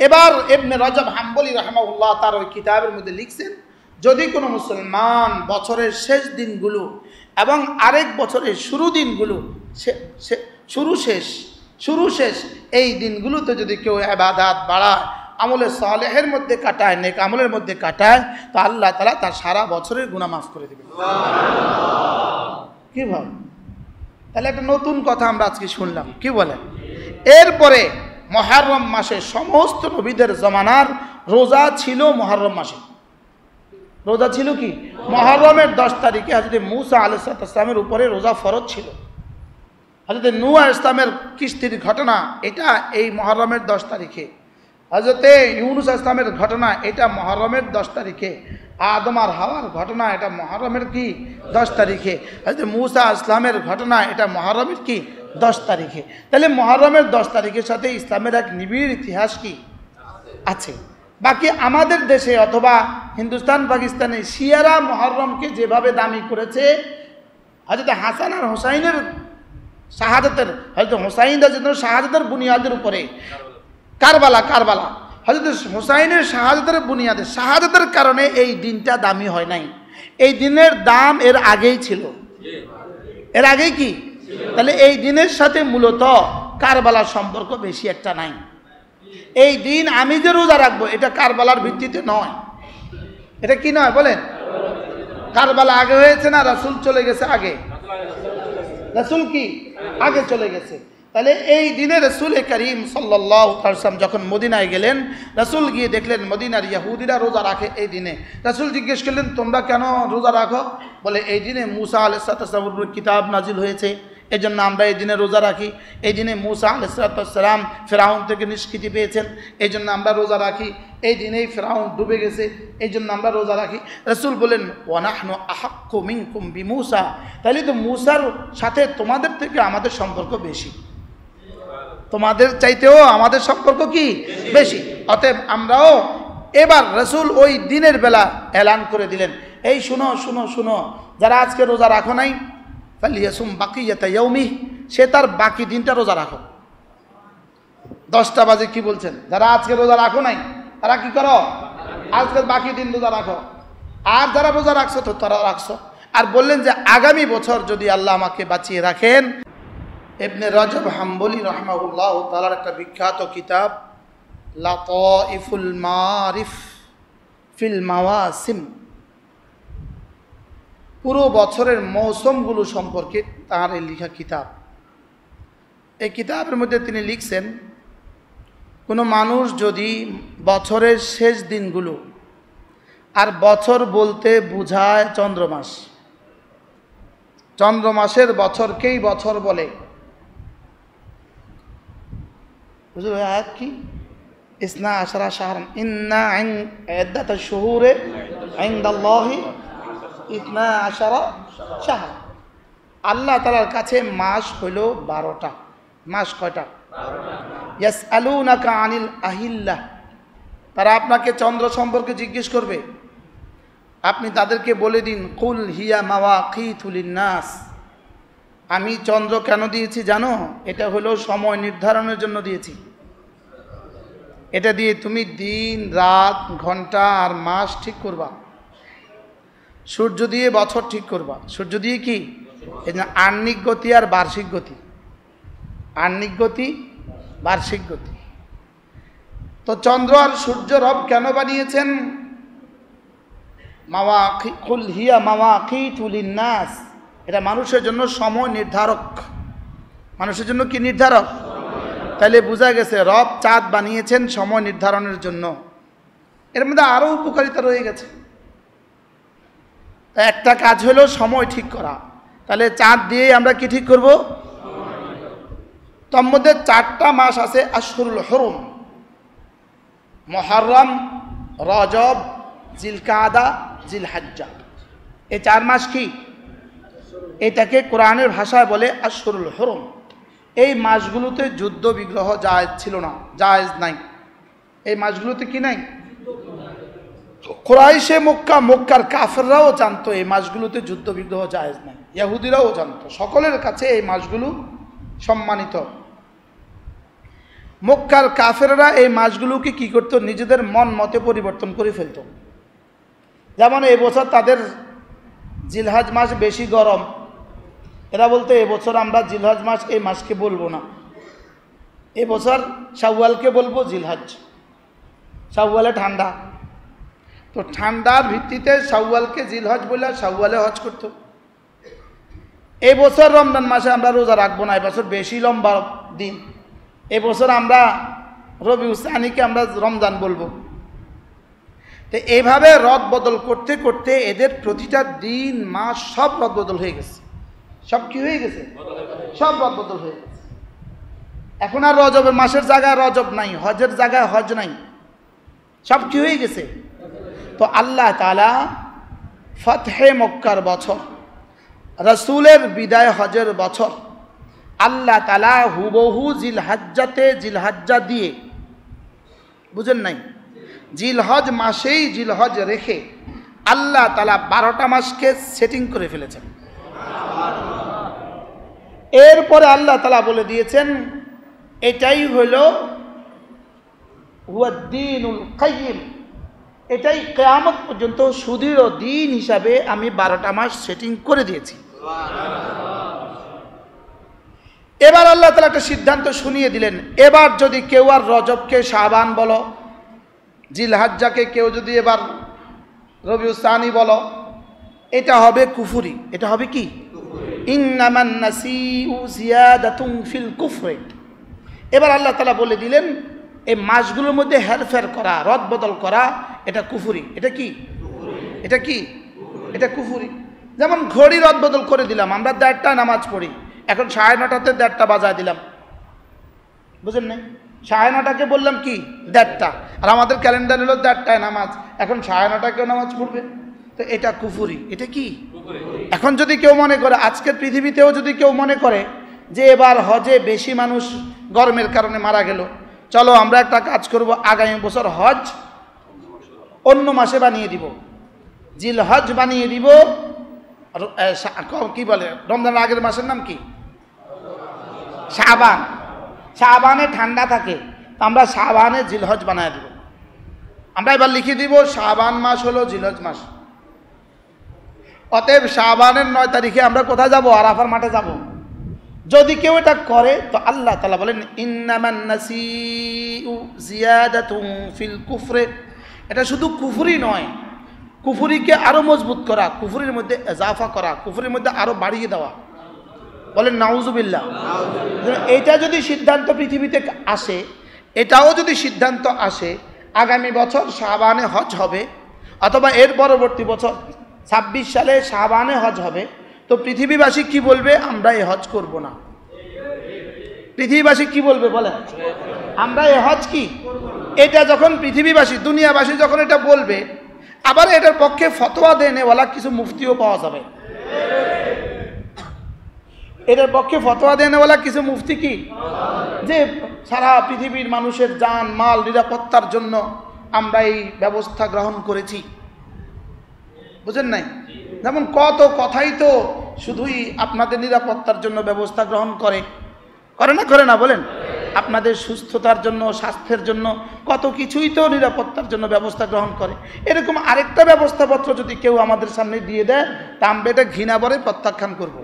এবার ইবনে রজব হাম্বলি রাহমাহুল্লাহ তার ওই কিতাবের মধ্যে লিখছেন, যদি কোনো মুসলমান বছরের শেষ দিনগুলো এবং আরেক বছরের শুরু দিনগুলো শুরু শেষ এই দিনগুলোতে যদি কেউ ইবাদত বাড়ায়, আমলে সালেহের মধ্যে কাটায়, নেক আমলের মধ্যে কাটায়, তো আল্লাহ তাআলা তার সারা বছরের গুনাহ মাফ করে দেবেন। কি ভাই? তাহলে একটা নতুন কথা আমরা আজকে শুনলাম, কি বলেন? এরপরে মুহররম মাসে সমস্ত নবীদের জমানার রোজা ছিল। মুহররম মাসে রোজা ছিল কি? মুহররমের 10 তারিখে হযরত মূসা আলাইহিস সালামের উপরে রোজা ফরজ ছিল। হযরত নূহ আলাইহিস সালামের কিস্তির ঘটনা এটা এই মুহররমের 10 তারিখে। হযরত ইউনূস আলাইহিস সালামের ঘটনা এটা মুহররমের 10 তারিখে। আদম আর হাওয়ার ঘটনা এটা মুহররমের কি 10 তারিখে। হযরত মূসা আলাইহিস সালামের ঘটনা এটা মুহররমের কি 10 তারিখে। তাহলে মুহররমের 10 তারিখের সাথে ইসলামের এক নিবিড় ইতিহাস কি আছে। বাকি আমাদের দেশে অথবা হিন্দুস্তান পাকিস্তানে শিয়ারা মুহররমকে যেভাবে দামি করেছে, হযরত হাসান আর হুসাইনের শাহাদাতের, হযরত হুসাইন রাদিয়াল্লাহু শাহাদাতের বুনিয়াদের উপরে কারবালা হযরত হুসাইনের শাহাদাতের বুনিয়াদে, শাহাদাতের কারণে এই দিনটা দামি হয় নাই। এই দিনের দাম এর আগেই ছিল। এর আগেই কি? তাহলে এই দিনের সাথে মূলত কারবালার সম্পর্ক বেশি একটা নাই। এই দিন আমি যে রোজা রাখবো এটা কারবালার ভিত্তিতে নয়। এটা কি নয় বলেন? কারবালা আগে হয়েছে না রাসূল চলে গেছে আগে? রাসূল কি আগে চলে গেছে। তাহলে এই দিনে রাসূল করিম সাল্লাল্লাহু আলাইহি ওয়াসাল্লাম যখন মদিনায় গেলেন, রাসূল গিয়ে দেখলেন মদিনার ইহুদিরা রোজা রাখে এই দিনে। রাসূল জিজ্ঞেস করলেন, তোমরা কেন রোজা রাখো? বলে এই দিনে মূসা আলাইহিস সালামের উপর কিতাব নাজিল হয়েছে, এই জন্য আমরা এই দিনে রোজা রাখি। এই দিনে মূসা আলাইহিস সালাম ফেরাউন থেকে নিষ্কৃতি পেয়েছেন, এই জন্য আমরা রোজা রাখি। এই দিনেই ফেরাউন ডুবে গেছে, এই জন্য আমরা রোজা রাখি। রাসূল বলেন, ওয়া নাহনু আহাক্কু মিনকুম বিমূসা, তাহলে তো মূসার সাথে তোমাদের থেকে আমাদের সম্পর্ক বেশি, তোমাদের চাইতেও আমাদের সম্পর্ক কি বেশি। অতএব আমরাও এবার রাসূল ওই দিনের বেলা এলান করে দিলেন, এই শুনো শুনো শুনো, যারা আজকে রোজা রাখো নাই ফালিয়াসুম বাকিয়াতা ইয়াউমিহি, সে তার বাকি দিনটা রোজা রাখো। 10টা বাজে কি বলছেন? যারা আজকে রোজা রাখো নাই তারা কি করো? আজকের বাকি দিন রোজা রাখো। আর যারা রোজা রাখছো তো তারা রাখছো। আর বললেন যে আগামী বছর যদি আল্লাহ আমাকে বাঁচিয়ে রাখেন। ইবনে রজব হাম্বলি রাহমাহুল্লাহ তাআলার একটা বিখ্যাত কিতাব লাতাইফুল মারিফ ফিল মাওয়াসিম, পুরো বছরের মৌসুমগুলো সম্পর্কে তার এই লেখা কিতাব। এই কিতাবের মধ্যে তিনি লিখছেন, কোনো মানুষ যদি বছরের শেষ দিনগুলো, আর বছর বলতে বোঝায় চন্দ্রমাস, চন্দ্রমাসের বছরকেই বছর বলে। বুঝলো আয়াত কি? ইসনা আশরা শাহরান ইন্না ইদ্দাতাশ শুহুরে ইনদাল্লাহি ইতনা আশরা শাহর। আল্লাহ তাআলার কাছে মাস হইল 12টা। মাস কয়টা? ইয়াসআলুনাকা আনিল আহিল্লাহ, তারা আপনাকে চন্দ্র সম্পর্কে জিজ্ঞেস করবে, আপনি তাদেরকে বলে দিন কুল হিয়া মাওয়াকিতু লিন্নাস, আমি চন্দ্র কেন দিয়েছি জানো? এটা হলো সময় নির্ধারণের জন্য দিয়েছি। এটা দিয়ে তুমি দিন রাত ঘন্টা আর মাস ঠিক করবা। সূর্য দিয়ে বছর ঠিক করবা। সূর্য দিয়ে কি? এই যে আহ্নিক গতি আর বার্ষিক গতি, আহ্নিক গতি বার্ষিক গতি। তো চন্দ্র আর সূর্য রব কেন বানিয়েছেন? কুল হিয়া মাওয়াকিতু লিন্নাস, এটা মানুষের জন্য সময় নির্ধারক। মানুষের জন্য কি নির্ধারক? তাহলে বোঝা গেছে রব চাঁদ বানিয়েছেন সময় নির্ধারণের জন্য। এর মধ্যে আরও উপকারিতা রয়ে গেছে। একটা কাজ হলো সময় ঠিক করা, তাহলে চাঁদ দিয়ে আমরা কি ঠিক করব? তার মধ্যে 4টা মাস আছে আশহুরুল হুরুম, মুহররম, রজব, জিলকাদা, জিলহজ্জা। এই 4 মাস কি? এটাকে কোরআনের ভাষায় বলে আশহুরুল হুরুম। এই মাসগুলোতে যুদ্ধ বিগ্রহ জায়েজ ছিল না, জায়েজ নাই। এই মাসগুলোতে কি নাই? কুরাইশে মক্কা, মক্কার কাফেররাও জানতো এই মাসগুলোতে যুদ্ধ বিগ্রহ জায়েজ নাই, ইহুদিরাও জানতো। সকলের কাছে এই মাসগুলো সম্মানিত। মক্কার কাফেররা এই মাসগুলোকে কি করত, নিজেদের মন মতে পরিবর্তন করে ফেলত। যেমন এবছর তাদের জিলহজ মাস বেশি গরম, এরা বলতো এবছর আমরা জিলহজ মাস এই মাসকে বলবো না, এবছর শাওয়ালকে বলবো জিলহজ, শাওয়ালে ঠান্ডা। তো ঠান্ডার ভিত্তিতে শাওয়ালকে জিলহজ বলে শাওয়ালে হজ করত। এবছর রমজান মাসে আমরা রোজা রাখবো না, এবছর বেশি লম্বা দিন, এবছর আমরা রবিউল সানিকে আমরা রমজান বলবো। তো এইভাবে রদ বদল করতে করতে এদের প্রতিটা দিন মাস সব রদ বদল হয়ে গেছে। সব কি হয়ে গেছে? সব রদ বদল হয়ে গেছে। এখন আর রজবের মাসের জায়গায় রজব নাই, হজের জায়গায় হজ নাই, সব কি হয়ে গেছে? তো আল্লাহ তাআলা ফতহে মক্কার বছর, রাসূলের বিদায় হজের বছর, আল্লাহ তাআলা হুবহু জিলহজ্জাতে জিলহজ্জা দিয়ে, বুঝেন নাই, জিলহজ মাসেই জিলহজ রেখে আল্লাহ তাআলা 12টা মাসকে সেটিং করে ফেলেছেন। এরপরে আল্লাহ তাআলা বলে দিয়েছেন এটাই হলো হুয়া দ্বীনুল কাইয়্যিম, এটাই কিয়ামত পর্যন্ত সুদৃঢ় দিন হিসাবে আমি 12টা মাস সেটিং করে দিয়েছি। এবার আল্লাহ তাআলা একটা সিদ্ধান্ত শুনিয়ে দিলেন, এবার যদি কেউ আর রজবকে শাবান বলো, জিলহজ্জাকে কেউ যদি এবার রবিউল সানি বলো, এটা হবে কুফরি। এটা হবে কি? ইন্নামান নাসিউ জিয়াদাতুন ফিল কুফরি। এবার আল্লাহ তাআলা বলে দিলেন এই মাসগুলোর মধ্যে হেরফের করা, রদ বদল করা, এটা কুফরি। এটা কি? এটা কি? এটা কুফরি। যেমন ঘড়ি রদ বদল করে দিলাম, আমরা 1:30টায় নামাজ পড়ি, এখন 9:30টাতে 1:30টা বাজায় দিলাম, বুঝেন নাই? 9:30টাকে বললাম কি 1:30টা, আর আমাদের ক্যালেন্ডার হলো 1:30টায় নামাজ, এখন 9:30টাকেও নামাজ পড়বে, তো এটা কুফরি। এটা কি? এখন যদি কেউ মনে করে, আজকের পৃথিবীতেও যদি কেউ মনে করে যে এবার হজে বেশি মানুষ গরমের কারণে মারা গেল, চলো আমরা একটা কাজ করব, আগামী বছর হজ অন্য মাসে বানিয়ে দিব, জিলহজ বানিয়ে দিব। কি বলে রমজানের আগের মাসের নাম কি? শাবান। শাবানে ঠান্ডা থাকে, তো আমরা শাবানে জিলহজ বানিয়ে দিব। আমরা এবার লিখে দিব শাবান মাস হলো জিলহজ মাস। অতএব শাবানের 9 তারিখে আমরা কোথায় যাব? আরাফার মাঠে যাব। যদি কেউ এটা করে তো আল্লাহ তাআলা বলেন ইন্নামান নাসিউ জিয়াদাতুন ফিল কুফরে। এটা শুধু কুফরি নয়, কুফরিকে আরো মজবুত করা, কুফরির মধ্যে ইজাফা করা, কুফরির মধ্যে আরো বাড়িয়ে দেওয়া। বলেন নাউজুবিল্লাহ। এটা যদি সিদ্ধান্ত পৃথিবীতে আসে, এটাও যদি সিদ্ধান্ত আসে আগামী বছর শাবানে হজ হবে, অথবা এর পরবর্তী বছর 26 সালে শাবানে হজ হবে, তো পৃথিবীবাসী কি বলবে? আমরা এই হজ করব না। পৃথিবীবাসী কি বলবে বলেন? আমরা এই হজ কি? এটা যখন পৃথিবীবাসী, দুনিয়াবাসী যখন এটা বলবে, আবার এটার পক্ষে ফতোয়া দেনেওয়ালা কিছু মুফতিও পাওয়া যাবে। এটার পক্ষে ফতোয়া দেনেওয়ালা কিছু মুফতি কি, যে সারা পৃথিবীর মানুষের জান মাল নিরাপত্তার জন্য আমরা এই ব্যবস্থা গ্রহণ করেছি, বুঝেন নাই? যেমন কত কথাই তো শুধুই আপনাদের নিরাপত্তার জন্য ব্যবস্থা গ্রহণ করে না বলেন? আপনাদের সুস্থতার জন্য, স্বাস্থ্যের জন্য কত কিছুই তো নিরাপত্তার জন্য ব্যবস্থা গ্রহণ করে। এরকম আরেকটা ব্যবস্থাপত্র যদি কেউ আমাদের সামনে দিয়ে দেয়, তা আমরা এটা ঘৃণা ভরে প্রত্যাখ্যান করব।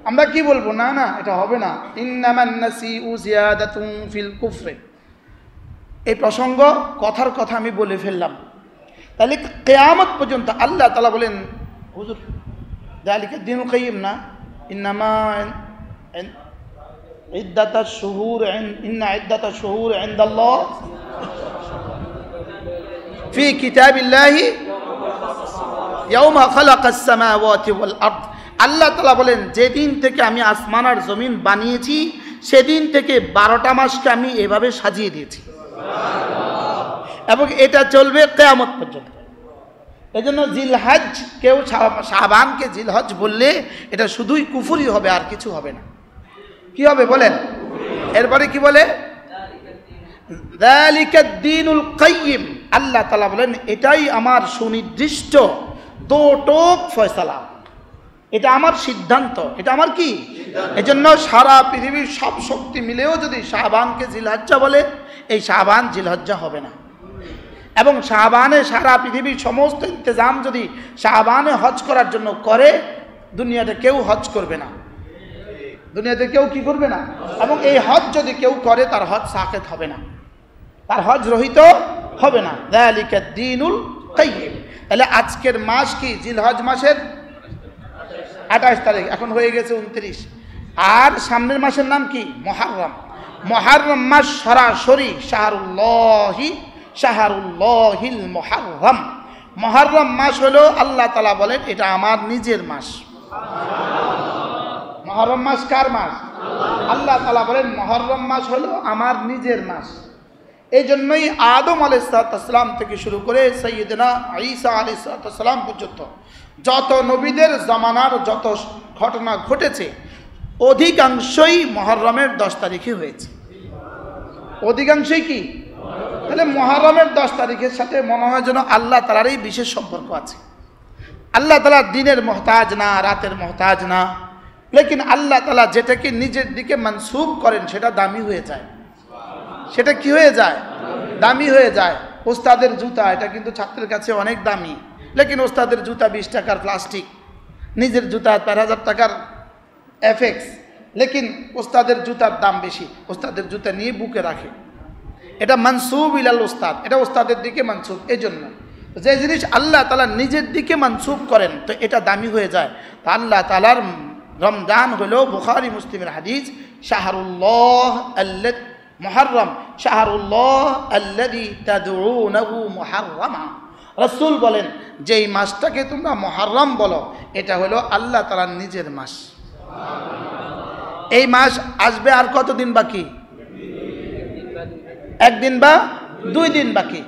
আমরা কি বলবো? না না, এটা হবে না। ইন্নামান নাসিউ জিয়াদাতুন ফিল কুফরে। এই প্রসঙ্গ কথার কথা আমি বলে ফেললাম। তাহলে কিয়ামত পর্যন্ত আল্লাহ তাআলা বলেন, হুজুর যালিকা দ্বীনুল কাইয়্যিম না, ইন্নামা ইদ্দাতাশ শুহুর ইন্না ইদ্দাতাশ শুহুর ইনদাল্লাহ ফি কিতাবিল্লাহি ইয়াওমা খালাকাস সামাওয়াতি ওয়াল আরদ। আল্লাহ তাআলা বলেন যেদিন থেকে আমি আসমান আর জমিন বানিয়েছি সেদিন থেকে 12টা মাসকে আমি এভাবে সাজিয়ে দিয়েছি, এবং এটা চলবে কিয়ামত পর্যন্ত। এজন্য জিলহজ, কেউ শাবানকে জিলহজ বললে এটা শুধুই কুফরি হবে, আর কিছু হবে না। কি হবে বলেন? এরপরে কি বলে? যালিকা দ্বীনুল কাইয়্যিম। আল্লাহ তাআলা বলেন এটাই আমার সুনির্দিষ্ট দোটোক ফয়সালা। এটা আমার সিদ্ধান্ত, এটা আমার কি। এজন্য সারা পৃথিবীর সব শক্তি মিলেও যদি শাবানকে জিলহজ্জা বলে, এই শাবান জিলহজ্জা হবে না। এবং শাবানে সারা পৃথিবীর সমস্ত ইন্তজাম যদি শাবানে হজ করার জন্য করে, দুনিয়াতে কেউ হজ করবে না, দুনিয়াতে কেউ কি করবে না। এবং এই হজ যদি কেউ করে, তার হজ সাকেত হবে না, তার হজ রহিত হবে না। যালিকা দ্বীনুল কাইয়্যিম। তাহলে আজকের মাস কি? জিলহজ মাসের 28 তারিখ, এখন হয়ে গেছে 29। আর সামনের মাসের নাম কি? মুহররম। মুহররম মাস সরাসরি শাহরুল্লাহিল মুহররম। মুহররম মাস হলো আল্লাহ তাআলা বলেন এটা আমার নিজের মাস। মুহররম মাস কার মাস? আল্লাহ তাআলা বলেন মুহররম মাস হলো আমার নিজের মাস। এই জন্যই আদম আলাইহিস সালাম থেকে শুরু করে সাইয়্যিদনা ঈসা আলাইহিস সালাম পর্যন্ত যত নবীদের জামানার যত ঘটনা ঘটেছে, অধিকাংশই মুহররমের 10 তারিখে হয়েছে। অধিকাংশই কি? তাহলে মুহররমের 10 তারিখের সাথে মনে হয় যেন আল্লাহ তাআলারই বিশেষ সম্পর্ক আছে। আল্লাহ তাআলা দিনের মহতাজ না, রাতের মহতাজ না, লেকিন আল্লাহ তাআলা যেটাকে নিজের দিকে মানসুব করেন সেটা দামি হয়ে যায়। সেটা কি হয়ে যায়? দামি হয়ে যায়। ওস্তাদের জুতা, এটা কিন্তু ছাত্রের কাছে অনেক দামি, লেকিন ওস্তাদের জুতা 20 টাকার প্লাস্টিক, নিজের জুতা 4000 টাকার এফএক্স, লেকিন ওস্তাদের জুতার দাম বেশি, ওস্তাদের জুতা নিয়ে বুকে রাখে। এটা মানসুব ইলাল ওস্তাদ, এটা ওস্তাদের দিকে মানসুব। এই জন্য যে জিনিস আল্লাহ তাআলা নিজের দিকে মানসুব করেন তো এটা দামি হয়ে যায়। তা আল্লাহ তাআলার রমজান হলো বুখারী মুসলিমের হাদিস, শাহরুল্লাহ আল্লাযী মুহররম শাহরুল্লাহ আল্লাযী তাদউনাহু মুহররমা। রাসূল বলেন যেই মাসটাকে তোমরা মুহররম বলো, এটা হলো আল্লাহ তাআলার নিজের মাস। এই মাস আসবে আর কতদিন বাকি? 1 দিন বা 2 দিন বাকি।